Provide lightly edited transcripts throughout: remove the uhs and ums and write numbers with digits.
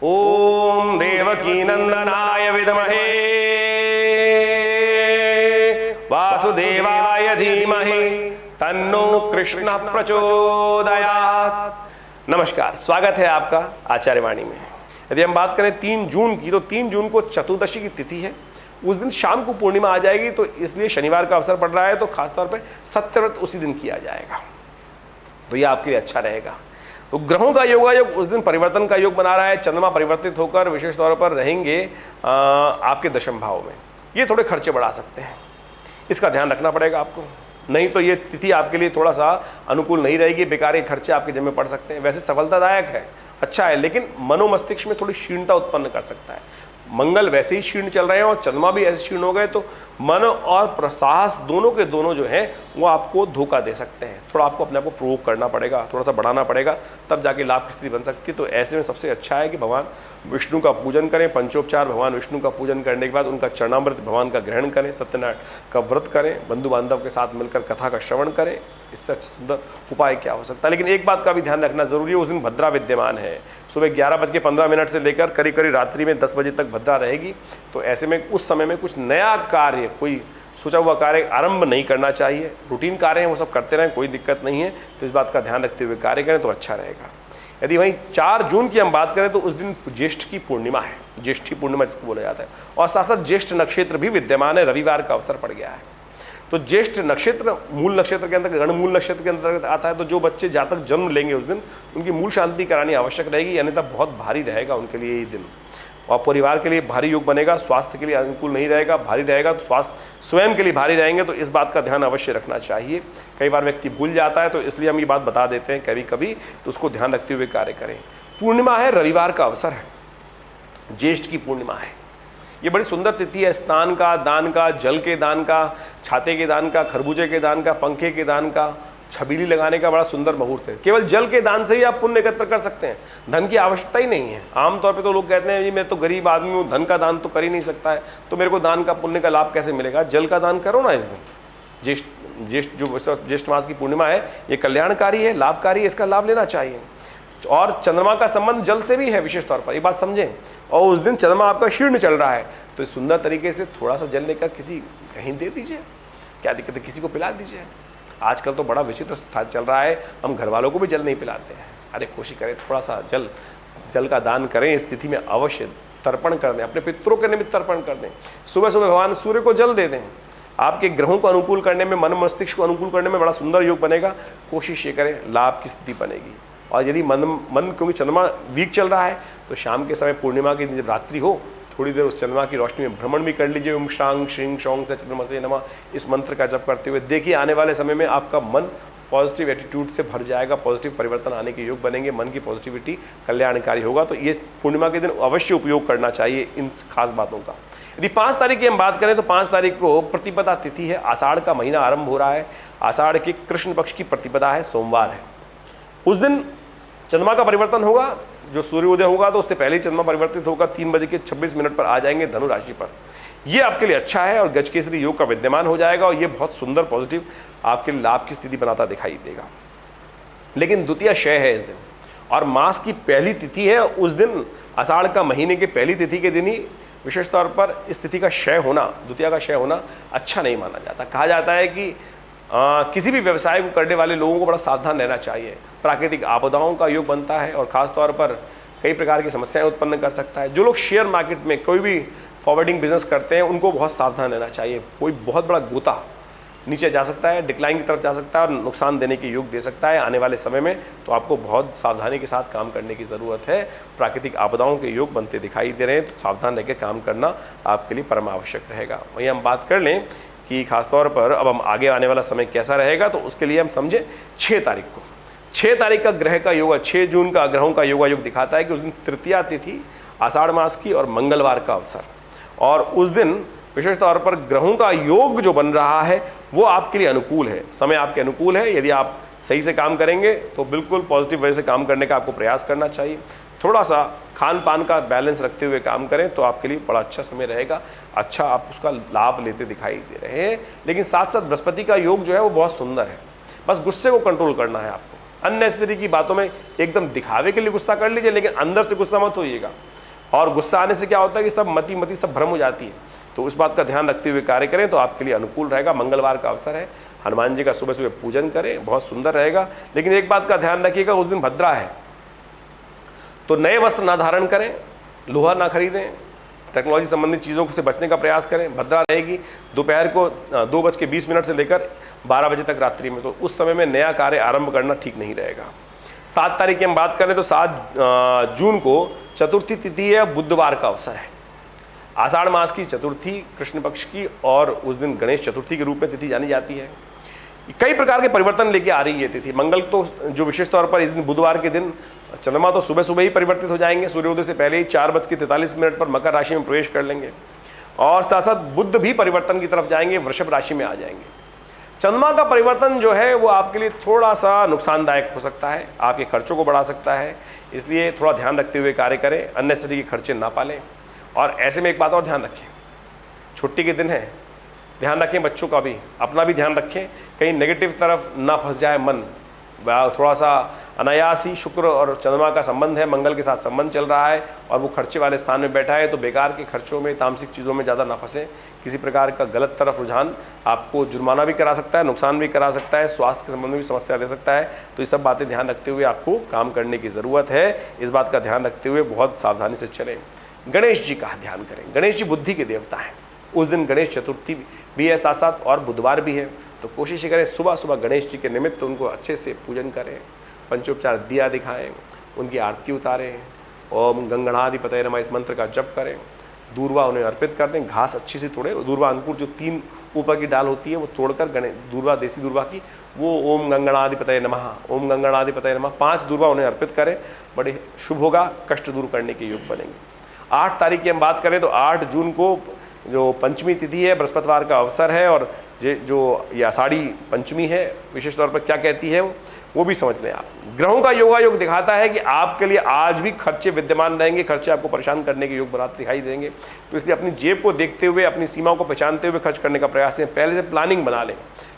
ओम देवकी नंदनाय विद्महे वासुदेवाय धीमहि तन्नो कृष्ण प्रचोदयात्। नमस्कार, स्वागत है आपका आचार्यवाणी में। यदि हम बात करें 3 जून की, तो 3 जून को चतुर्दशी की तिथि है। उस दिन शाम को पूर्णिमा आ जाएगी, तो इसलिए शनिवार का अवसर पड़ रहा है, तो खासतौर पे सत्यव्रत उसी दिन किया जाएगा, तो ये आपके लिए अच्छा रहेगा। तो ग्रहों का योगायोग उस दिन परिवर्तन का योग बना रहा है। चंद्रमा परिवर्तित होकर विशेष तौर पर रहेंगे आपके दशम भाव में। ये थोड़े खर्चे बढ़ा सकते हैं, इसका ध्यान रखना पड़ेगा आपको, नहीं तो ये तिथि आपके लिए थोड़ा सा अनुकूल नहीं रहेगी। बेकार के खर्चे आपके जिम्मे पड़ सकते हैं। वैसे सफलतादायक है, अच्छा है, लेकिन मनोमस्तिष्क में थोड़ी क्षीणता उत्पन्न कर सकता है। मंगल वैसे ही क्षीण चल रहे हैं और चंद्रमा भी ऐसे क्षीण हो गए, तो मन और प्रसास दोनों के दोनों जो हैं वो आपको धोखा दे सकते हैं। थोड़ा आपको अपने आप को प्रोवोक करना पड़ेगा, थोड़ा सा बढ़ाना पड़ेगा, तब जाके लाभ की स्थिति बन सकती है। तो ऐसे में सबसे अच्छा है कि भगवान विष्णु का पूजन करें, पंचोपचार भगवान विष्णु का पूजन करने के बाद उनका चरणामृत भगवान का ग्रहण करें, सत्यनारायण का व्रत करें, बंधु बांधव के साथ मिलकर कथा का श्रवण करें। इससे अच्छा सुंदर उपाय क्या हो सकता है। लेकिन एक बात का भी ध्यान रखना जरूरी है, उस दिन भद्रा विद्यमान है। सुबह 11:15 से लेकर करीब करीब रात्रि में 10 बजे तक भद्रा रहेगी। तो ऐसे में उस समय में कुछ नया कार्य, कोई सोचा हुआ कार्य आरंभ नहीं करना चाहिए। रूटीन कार्य हैं वो सब करते रहें, कोई दिक्कत नहीं है। तो इस बात का ध्यान रखते हुए कार्य करें तो अच्छा रहेगा। यदि वहीं 4 जून की हम बात करें, तो उस दिन ज्येष्ठ की पूर्णिमा है, ज्येष्ठी पूर्णिमा जिसको बोला जाता है, और साथ साथ ज्येष्ठ नक्षत्र भी विद्यमान है। रविवार का अवसर पड़ गया है। तो ज्येष्ठ नक्षत्र मूल नक्षत्र के अंतर्गत, गणमूल नक्षत्र के अंतर्गत आता है। तो जो बच्चे जातक जन्म लेंगे उस दिन, उनकी मूल शांति करानी आवश्यक रहेगी, अन्यथा बहुत भारी रहेगा उनके लिए ये दिन। और परिवार के लिए भारी योग बनेगा, स्वास्थ्य के लिए अनुकूल नहीं रहेगा, भारी रहेगा। तो स्वास्थ्य स्वयं के लिए भारी रहेंगे, तो इस बात का ध्यान अवश्य रखना चाहिए। कई बार व्यक्ति भूल जाता है, तो इसलिए हम ये बात बता देते हैं कभी कभी, तो उसको ध्यान रखते हुए कार्य करें। पूर्णिमा है, रविवार का अवसर है, ज्येष्ठ की पूर्णिमा है। ये बड़ी सुंदर तिथि है। स्नान का, दान का, जल के दान का, छाते के दान का, खरबूजे के दान का, पंखे के दान का, छबीली लगाने का बड़ा सुंदर मुहूर्त है। केवल जल के दान से ही आप पुण्य एकत्र कर सकते हैं, धन की आवश्यकता ही नहीं है। आमतौर पे तो लोग कहते हैं जी मैं तो गरीब आदमी हूँ, धन का दान तो कर ही नहीं सकता है, तो मेरे को दान का पुण्य का लाभ कैसे मिलेगा। जल का दान करो ना इस दिन। ज्येष्ठ मास की पूर्णिमा है, ये कल्याणकारी है, लाभकारी है, इसका लाभ लेना चाहिए। और चंद्रमा का संबंध जल से भी है विशेष तौर पर, ये बात समझें। और उस दिन चंद्रमा आपका शीर्ण चल रहा है, तो इस सुंदर तरीके से थोड़ा सा जल लेकर किसी कहीं दे दीजिए, क्या दिक्कत है, किसी को पिला दीजिए। आजकल तो बड़ा विचित्र स्थान चल रहा है, हम घर वालों को भी जल नहीं पिलाते हैं। अरे कोशिश करें, थोड़ा सा जल का दान करें। इस तिथि में अवश्य तर्पण कर दें, अपने पितरों के निमित्त तर्पण कर दें। सुबह सुबह भगवान सूर्य को जल दे दें। आपके ग्रहों को अनुकूल करने में, मन मस्तिष्क को अनुकूल करने में बड़ा सुंदर योग बनेगा। कोशिश ये करें, लाभ की स्थिति बनेगी। और यदि मन क्योंकि चंद्रमा वीक चल रहा है, तो शाम के समय पूर्णिमा की जब रात्रि हो, थोड़ी देर उस चंद्रमा की रोशनी में भ्रमण भी कर लीजिए। ओम शांग श्रीं शौंग से चंद्रमसे नमः, इस मंत्र का जप करते हुए देखिए आने वाले समय में आपका मन पॉजिटिव एटीट्यूड से भर जाएगा, पॉजिटिव परिवर्तन आने के योग बनेंगे, मन की पॉजिटिविटी कल्याणकारी होगा। तो ये पूर्णिमा के दिन अवश्य उपयोग करना चाहिए इन खास बातों का। यदि 5 तारीख की हम बात करें, तो 5 तारीख को प्रतिपदा तिथि है। आषाढ़ का महीना आरंभ हो रहा है, आषाढ़ के कृष्ण पक्ष की प्रतिपदा है, सोमवार है। उस दिन चंद्रमा का परिवर्तन होगा, जो सूर्योदय होगा तो उससे पहले ही चंद्रमा परिवर्तित होगा, 3:26 पर आ जाएंगे धनु राशि पर। ये आपके लिए अच्छा है, और गजकेसरी योग का विद्यमान हो जाएगा, और ये बहुत सुंदर पॉजिटिव आपके लाभ की स्थिति बनाता दिखाई देगा। लेकिन द्वितीया क्षय है इस दिन, और मास की पहली तिथि है। उस दिन आषाढ़ का महीने के पहली तिथि के दिन ही विशेष तौर पर इस तिथि का क्षय होना, द्वितीया का क्षय होना अच्छा नहीं माना जाता। कहा जाता है कि किसी भी व्यवसाय को करने वाले लोगों को बड़ा सावधान रहना चाहिए। प्राकृतिक आपदाओं का योग बनता है, और ख़ास तौर पर कई प्रकार की समस्याएं उत्पन्न कर सकता है। जो लोग शेयर मार्केट में कोई भी फॉरवर्डिंग बिजनेस करते हैं, उनको बहुत सावधान रहना चाहिए। कोई बहुत बड़ा गोता नीचे जा सकता है, डिक्लाइन की तरफ जा सकता है, और नुकसान देने के योग दे सकता है आने वाले समय में। तो आपको बहुत सावधानी के साथ काम करने की ज़रूरत है। प्राकृतिक आपदाओं के योग बनते दिखाई दे रहे हैं, तो सावधान रहकर काम करना आपके लिए परम आवश्यक रहेगा। वहीं हम बात कर लें कि खासतौर पर अब हम आगे आने वाला समय कैसा रहेगा, तो उसके लिए हम समझें 6 तारीख को। 6 तारीख का ग्रह का योग, 6 जून का ग्रहों का योग दिखाता है कि उस दिन तृतीया तिथि आषाढ़ मास की और मंगलवार का अवसर, और उस दिन विशेष तौर पर ग्रहों का योग जो बन रहा है वो आपके लिए अनुकूल है, समय आपके अनुकूल है। यदि आप सही से काम करेंगे तो बिल्कुल पॉजिटिव वे से काम करने का आपको प्रयास करना चाहिए। थोड़ा सा खान पान का बैलेंस रखते हुए काम करें तो आपके लिए बड़ा अच्छा समय रहेगा, अच्छा आप उसका लाभ लेते दिखाई दे रहे हैं। लेकिन साथ साथ बृहस्पति का योग जो है वो बहुत सुंदर है, बस गुस्से को कंट्रोल करना है आपको। अननेसेसरी की बातों में एकदम दिखावे के लिए गुस्सा कर लीजिए, लेकिन अंदर से गुस्सा मत होइएगा। और गुस्सा आने से क्या होता है कि सब मति सब भ्रम हो जाती है। तो उस बात का ध्यान रखते हुए कार्य करें तो आपके लिए अनुकूल रहेगा। मंगलवार का अवसर है, हनुमान जी का सुबह सुबह पूजन करें, बहुत सुंदर रहेगा। लेकिन एक बात का ध्यान रखिएगा, उस दिन भद्रा है तो नए वस्त्र ना धारण करें, लोहा ना खरीदें, टेक्नोलॉजी संबंधित चीज़ों से बचने का प्रयास करें। भद्रा रहेगी दोपहर को 2:20 से लेकर 12 बजे तक रात्रि में, तो उस समय में नया कार्य आरंभ करना ठीक नहीं रहेगा। 7 तारीख की हम बात करें तो 7 जून को चतुर्थी तिथि है, बुधवार का अवसर है। आषाढ़ मास की चतुर्थी कृष्ण पक्ष की, और उस दिन गणेश चतुर्थी के रूप में तिथि जानी जाती है। कई प्रकार के परिवर्तन लेके आ रही है तिथि। मंगल तो जो विशेष तौर पर इस दिन बुधवार के दिन चंद्रमा तो सुबह सुबह ही परिवर्तित हो जाएंगे, सूर्योदय से पहले ही 4:43 पर मकर राशि में प्रवेश कर लेंगे, और साथ साथ बुध भी परिवर्तन की तरफ जाएंगे, वृषभ राशि में आ जाएंगे। चंद्रमा का परिवर्तन जो है वो आपके लिए थोड़ा सा नुकसानदायक हो सकता है, आपके खर्चों को बढ़ा सकता है, इसलिए थोड़ा ध्यान रखते हुए कार्य करें, अननेसेसरी के खर्चे ना पालें। और ऐसे में एक बात और ध्यान रखें, छुट्टी के दिन है, ध्यान रखें बच्चों का भी, अपना भी ध्यान रखें, कहीं नेगेटिव तरफ ना फंस जाए मन। थोड़ा सा अनायास ही शुक्र और चंद्रमा का संबंध है, मंगल के साथ संबंध चल रहा है और वो खर्चे वाले स्थान में बैठा है, तो बेकार के खर्चों में, तामसिक चीज़ों में ज़्यादा ना फंसे। किसी प्रकार का गलत तरफ रुझान आपको जुर्माना भी करा सकता है, नुकसान भी करा सकता है, स्वास्थ्य के संबंध में भी समस्या दे सकता है। तो ये सब बातें ध्यान रखते हुए आपको काम करने की ज़रूरत है। इस बात का ध्यान रखते हुए बहुत सावधानी से चलें। गणेश जी का ध्यान करें, गणेश जी बुद्धि के देवता हैं। उस दिन गणेश चतुर्थी भी है साथ साथ, और बुधवार भी है, तो कोशिश करें सुबह सुबह गणेश जी के निमित्त उनको अच्छे से पूजन करें, पंचोपचार दिया दिखाएं, उनकी आरती उतारें, ओम गंगणाधिपतये नमः इस मंत्र का जप करें, दूर्वा उन्हें अर्पित कर दें, घास अच्छी से तोड़ें, दूर्वा अंकुर जो 3 ऊपर की डाल होती है वो तोड़कर दूर्वा, देसी दूर्वा की, वो ओम गंगणाधिपतये नमः, ओम गंगणाधिपतये नमः 5 दूर्वा उन्हें अर्पित करें, बड़े शुभ होगा, कष्ट दूर करने के योग बनेंगे। 8 तारीख की हम बात करें तो 8 जून को जो पंचमी तिथि है, बृहस्पतिवार का अवसर है, और जो ये आषाढ़ी पंचमी है, विशेष तौर पर क्या कहती है वो भी समझ लें आप। ग्रहों का योगायोग दिखाता है कि आपके लिए आज भी खर्चे विद्यमान रहेंगे, खर्चे आपको परेशान करने के योग बनाते दिखाई देंगे। तो इसलिए अपनी जेब को देखते हुए, अपनी सीमाओं को पहचानते हुए खर्च करने का प्रयास करें, पहले से प्लानिंग बना लें,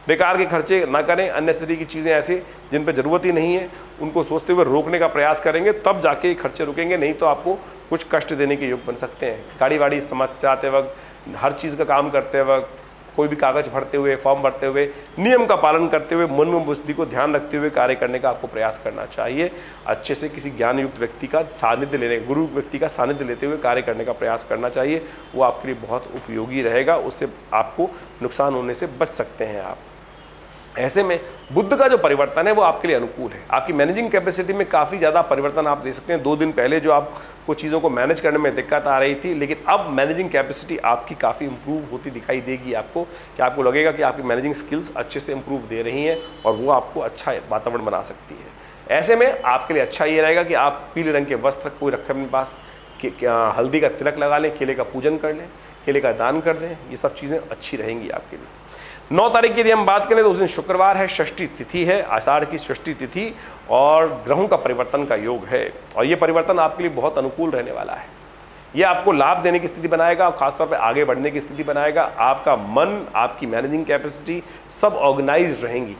बेकार के खर्चे ना करें। अननेसेसरी की चीज़ें ऐसे जिन पर ज़रूरत ही नहीं है उनको सोचते हुए रोकने का प्रयास करेंगे, तब जाके खर्चे रुकेंगे, नहीं तो आपको कुछ कष्ट देने के योग बन सकते हैं। गाड़ी वाड़ी समझाते वक्त, हर चीज़ का काम करते वक्त, कोई भी कागज भरते हुए, फॉर्म भरते हुए, नियम का पालन करते हुए, मन में बुद्धि को ध्यान रखते हुए कार्य करने का आपको प्रयास करना चाहिए। अच्छे से किसी ज्ञान युक्त व्यक्ति का सानिध्य लेने, गुरु व्यक्ति का सानिध्य लेते हुए कार्य करने का प्रयास करना चाहिए, वो आपके लिए बहुत उपयोगी रहेगा, उससे आपको नुकसान होने से बच सकते हैं आप। ऐसे में बुध का जो परिवर्तन है वो आपके लिए अनुकूल है, आपकी मैनेजिंग कैपेसिटी में काफ़ी ज़्यादा परिवर्तन आप दे सकते हैं। 2 दिन पहले जो आपको चीज़ों को मैनेज करने में दिक्कत आ रही थी, लेकिन अब मैनेजिंग कैपेसिटी आपकी काफ़ी इंप्रूव होती दिखाई देगी आपको, कि आपको लगेगा कि आपकी मैनेजिंग स्किल्स अच्छे से इंप्रूव दे रही हैं और वो आपको अच्छा वातावरण बना सकती है। ऐसे में आपके लिए अच्छा ये रहेगा कि आप पीले रंग के वस्त्र कोई रखें अपने पास, हल्दी का तिलक लगा लें, केले का पूजन कर लें, केले का दान कर दें, ये सब चीज़ें अच्छी रहेंगी आपके लिए। 9 तारीख की यदि हम बात करें तो उस दिन शुक्रवार है, षष्ठी तिथि है, आषाढ़ की षष्ठी तिथि, और ग्रहों का परिवर्तन का योग है, और ये परिवर्तन आपके लिए बहुत अनुकूल रहने वाला है। ये आपको लाभ देने की स्थिति बनाएगा और खासतौर पे आगे बढ़ने की स्थिति बनाएगा। आपका मन, आपकी मैनेजिंग कैपेसिटी सब ऑर्गेनाइज रहेंगी,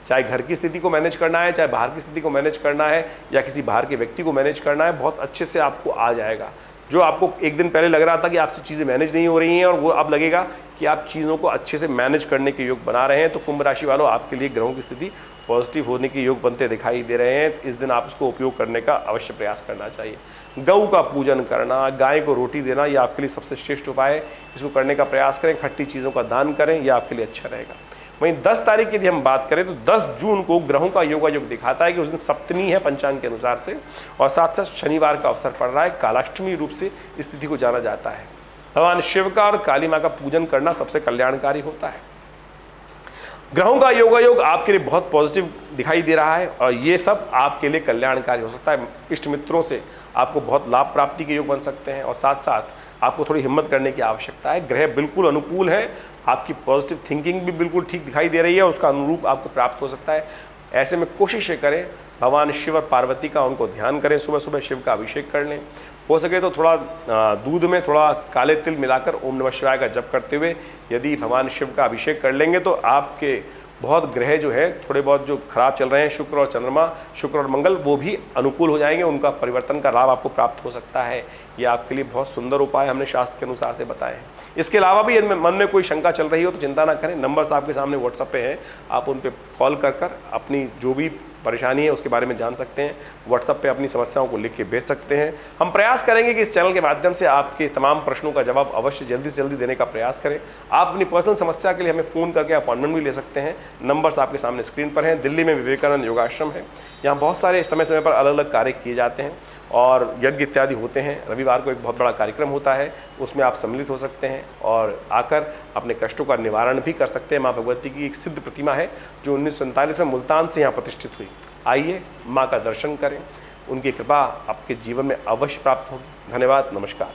चाहे घर की स्थिति को मैनेज करना है, चाहे बाहर की स्थिति को मैनेज करना है, या किसी बाहर के व्यक्ति को मैनेज करना है, बहुत अच्छे से आपको आ जाएगा। जो आपको एक दिन पहले लग रहा था कि आपसे चीज़ें मैनेज नहीं हो रही हैं, और वो अब लगेगा कि आप चीज़ों को अच्छे से मैनेज करने के योग बना रहे हैं। तो कुंभ राशि वालों, आपके लिए ग्रहों की स्थिति पॉजिटिव होने के योग बनते दिखाई दे रहे हैं। इस दिन आप इसको उपयोग करने का अवश्य प्रयास करना चाहिए। गऊ का पूजन करना, गाय को रोटी देना, यह आपके लिए सबसे श्रेष्ठ उपाय है, इसको करने का प्रयास करें। खट्टी चीज़ों का दान करें, यह आपके लिए अच्छा रहेगा। वहीं 10 तारीख की यदि हम बात करें तो 10 जून को ग्रहों का योगायोग दिखाता है कि उस दिन सप्तमी है पंचांग के अनुसार से, और साथ साथ शनिवार का अवसर पड़ रहा है। कालाष्टमी रूप से इस तिथि को जाना जाता है। भगवान शिव का और काली माँ का पूजन करना सबसे कल्याणकारी होता है। ग्रहों का योगायोग आपके लिए बहुत पॉजिटिव दिखाई दे रहा है, और ये सब आपके लिए कल्याणकारी हो सकता है। इष्ट मित्रों से आपको बहुत लाभ प्राप्ति के योग बन सकते हैं, और साथ साथ आपको थोड़ी हिम्मत करने की आवश्यकता है। ग्रह बिल्कुल अनुकूल है, आपकी पॉजिटिव थिंकिंग भी बिल्कुल ठीक दिखाई दे रही है, और उसका अनुरूप आपको प्राप्त हो सकता है। ऐसे में कोशिश करें भगवान शिव और पार्वती का उनको ध्यान करें, सुबह सुबह शिव का अभिषेक कर लें। हो सके तो थोड़ा दूध में थोड़ा काले तिल मिलाकर ओम नमः शिवाय का जप करते हुए यदि भगवान शिव का अभिषेक कर लेंगे तो आपके बहुत ग्रह जो है थोड़े बहुत जो खराब चल रहे हैं, शुक्र और चंद्रमा, शुक्र और मंगल, वो भी अनुकूल हो जाएंगे, उनका परिवर्तन का लाभ आपको प्राप्त हो सकता है। ये आपके लिए बहुत सुंदर उपाय हमने शास्त्र के अनुसार से बताए हैं। इसके अलावा भी यदि मन में कोई शंका चल रही हो तो चिंता ना करें, नंबर्स आपके सामने व्हाट्सएप पे हैं, आप उन पे कॉल कर अपनी जो भी परेशानी है उसके बारे में जान सकते हैं। व्हाट्सएप पे अपनी समस्याओं को लिख के भेज सकते हैं। हम प्रयास करेंगे कि इस चैनल के माध्यम से आपके तमाम प्रश्नों का जवाब अवश्य जल्दी से जल्दी देने का प्रयास करें। आप अपनी पर्सनल समस्या के लिए हमें फ़ोन करके अपॉइंटमेंट भी ले सकते हैं। नंबर्स आपके सामने स्क्रीन पर हैं। दिल्ली में विवेकानंद योगाश्रम है, यहाँ बहुत सारे समय समय पर अलग अलग कार्य किए जाते हैं और यज्ञ इत्यादि होते हैं। रविवार को एक बहुत बड़ा कार्यक्रम होता है, उसमें आप सम्मिलित हो सकते हैं और आकर अपने कष्टों का निवारण भी कर सकते हैं। माँ भगवती की एक सिद्ध प्रतिमा है जो 1947 में मुल्तान से यहाँ प्रतिष्ठित हुई। आइए माँ का दर्शन करें, उनकी कृपा आपके जीवन में अवश्य प्राप्त होगी। धन्यवाद, नमस्कार।